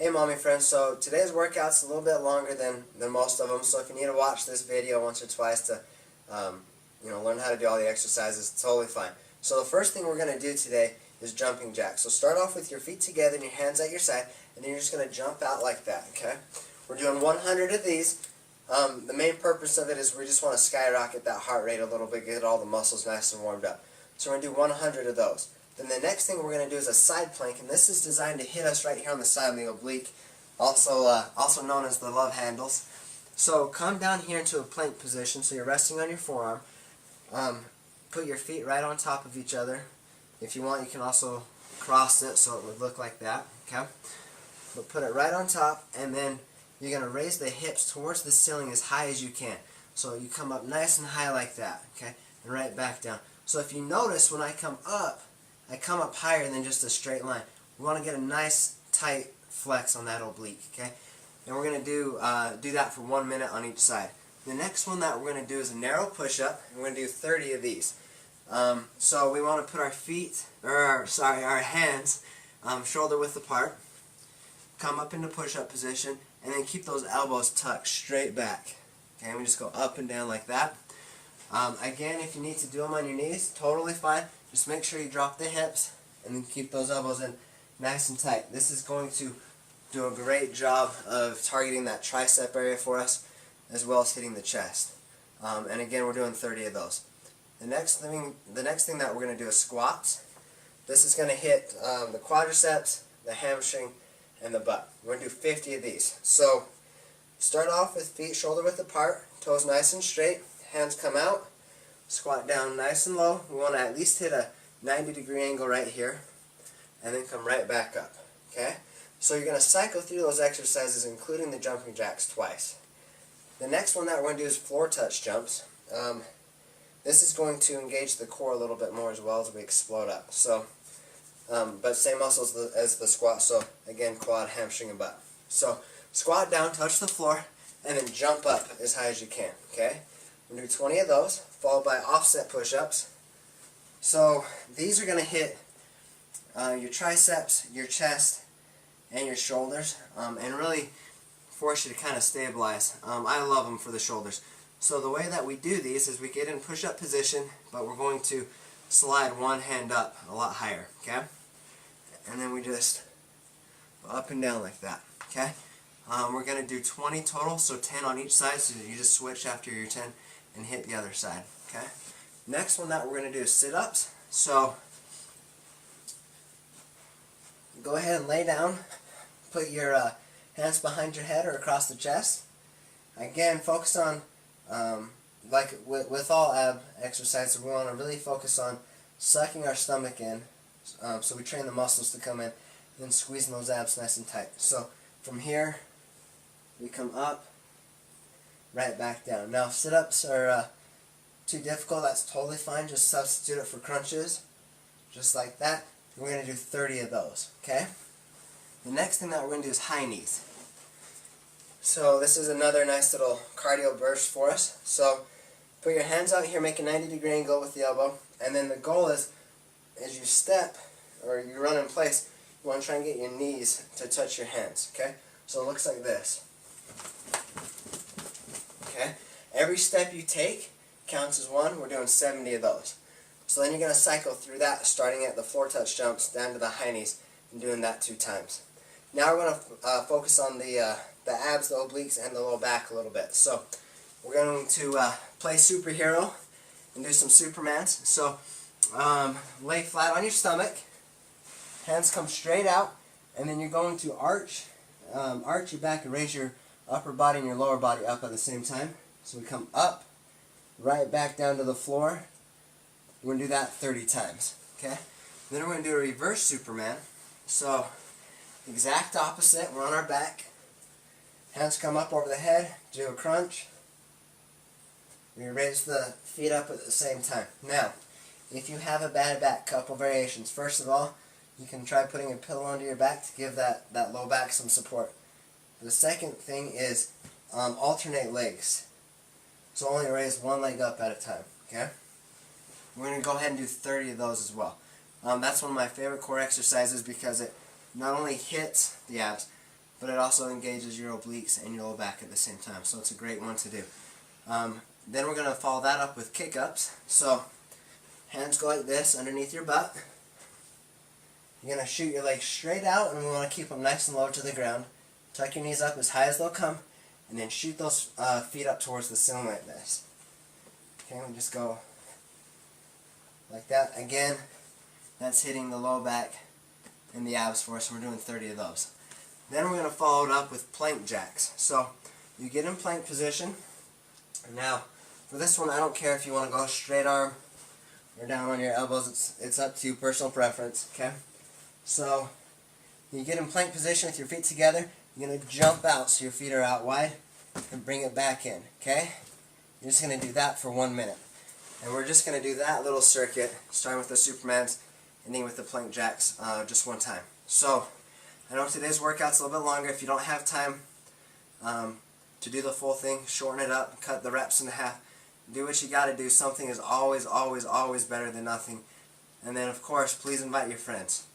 Hey mommy friends, so today's workout's a little bit longer than most of them, so if you need to watch this video once or twice to learn how to do all the exercises, it's totally fine. So the first thing we're going to do today is jumping jacks. So start off with your feet together and your hands at your side, and then you're just going to jump out like that, okay? We're doing 100 of these. The main purpose of it is we just want to skyrocket that heart rate a little bit, get all the muscles nice and warmed up. So we're going to do 100 of those. Then the next thing we're going to do is a side plank, and this is designed to hit us right here on the side of the oblique, also known as the love handles. So come down here into a plank position, so you're resting on your forearm. Put your feet right on top of each other. If you want, you can also cross it so it would look like that, okay? But put it right on top, and then you're going to raise the hips towards the ceiling as high as you can. So you come up nice and high like that, okay? And right back down. So if you notice, when I come up higher than just a straight line. We want to get a nice tight flex on that oblique, okay? And we're going to do that for 1 minute on each side. The next one that we're going to do is a narrow push-up, and we're going to do 30 of these. So we want to put our hands shoulder width apart, come up into push-up position, and then keep those elbows tucked straight back. Okay, and we just go up and down like that. Again, if you need to do them on your knees, totally fine. Just make sure you drop the hips and then keep those elbows in nice and tight. This is going to do a great job of targeting that tricep area for us, as well as hitting the chest. And again, we're doing 30 of those. The next thing that we're going to do is squats. This is going to hit the quadriceps, the hamstring, and the butt. We're going to do 50 of these. So start off with feet shoulder width apart, toes nice and straight, hands come out. Squat down nice and low. We want to at least hit a 90-degree angle right here, and then come right back up. Okay? So you're going to cycle through those exercises, including the jumping jacks, twice. The next one that we're going to do is floor touch jumps. This is going to engage the core a little bit more as well as we explode up. So, but same muscles as the squat. So again, quad, hamstring, and butt. So squat down, touch the floor, and then jump up as high as you can. Okay? We're going to do 20 of those, followed by offset push-ups. So these are going to hit your triceps, your chest, and your shoulders, and really force you to kind of stabilize. I love them for the shoulders. So the way that we do these is we get in push-up position, but we're going to slide one hand up a lot higher, okay? And then we just go up and down like that, okay? We're going to do 20 total, so 10 on each side, so you just switch after your 10 and hit the other side, okay? Next one that we're going to do is sit-ups. So go ahead and lay down, put your hands behind your head or across the chest. Again, focus on, like with all ab exercises, we want to really focus on sucking our stomach in, so we train the muscles to come in, and then squeezing those abs nice and tight. So from here, we come up, right back down. Now, if sit-ups are too difficult, that's totally fine. Just substitute it for crunches, just like that. We're going to do 30 of those, okay? The next thing that we're going to do is high knees. So this is another nice little cardio burst for us. So put your hands out here, make a 90-degree angle with the elbow, and then the goal is, as you step or you run in place, you want to try and get your knees to touch your hands, okay? So it looks like this. Okay? Every step you take counts as one. We're doing 70 of those. So then you're going to cycle through that, starting at the floor touch jumps down to the high knees, and doing that 2 times. Now we're going to focus on the abs, the obliques, and the low back a little bit. So we're going to play superhero and do some Supermans. So lay flat on your stomach, hands come straight out, and then you're going to arch your back and raise your upper body and your lower body up at the same time. So we come up, right back down to the floor. We're going to do that 30 times. Okay? Then we're going to do a reverse Superman. So exact opposite. We're on our back. Hands come up over the head. Do a crunch. We raise the feet up at the same time. Now, if you have a bad back, couple variations. First of all, you can try putting a pillow under your back to give that low back some support. The second thing is alternate legs. So only raise one leg up at a time. Okay? We're going to go ahead and do 30 of those as well. That's one of my favorite core exercises because it not only hits the abs, but it also engages your obliques and your low back at the same time. So it's a great one to do. Then we're going to follow that up with kick-ups. So hands go like this underneath your butt. You're going to shoot your legs straight out, and we want to keep them nice and low to the ground. Tuck your knees up as high as they'll come, and then shoot those feet up towards the ceiling like this. Okay, we just go like that. Again, that's hitting the low back and the abs for us, and we're doing 30 of those. Then we're going to follow it up with plank jacks. So you get in plank position. Now, for this one, I don't care if you want to go straight arm or down on your elbows. It's up to you, personal preference. Okay. So you get in plank position with your feet together. You're going to jump out so your feet are out wide and bring it back in. Okay. You're just going to do that for 1 minute. And we're just going to do that little circuit, starting with the Supermans, ending with the plank jacks just one time. So, I know today's workout's a little bit longer. If you don't have time to do the full thing, shorten it up, cut the reps in half. Do what you got to do. Something is always, always, always better than nothing. And then, of course, please invite your friends.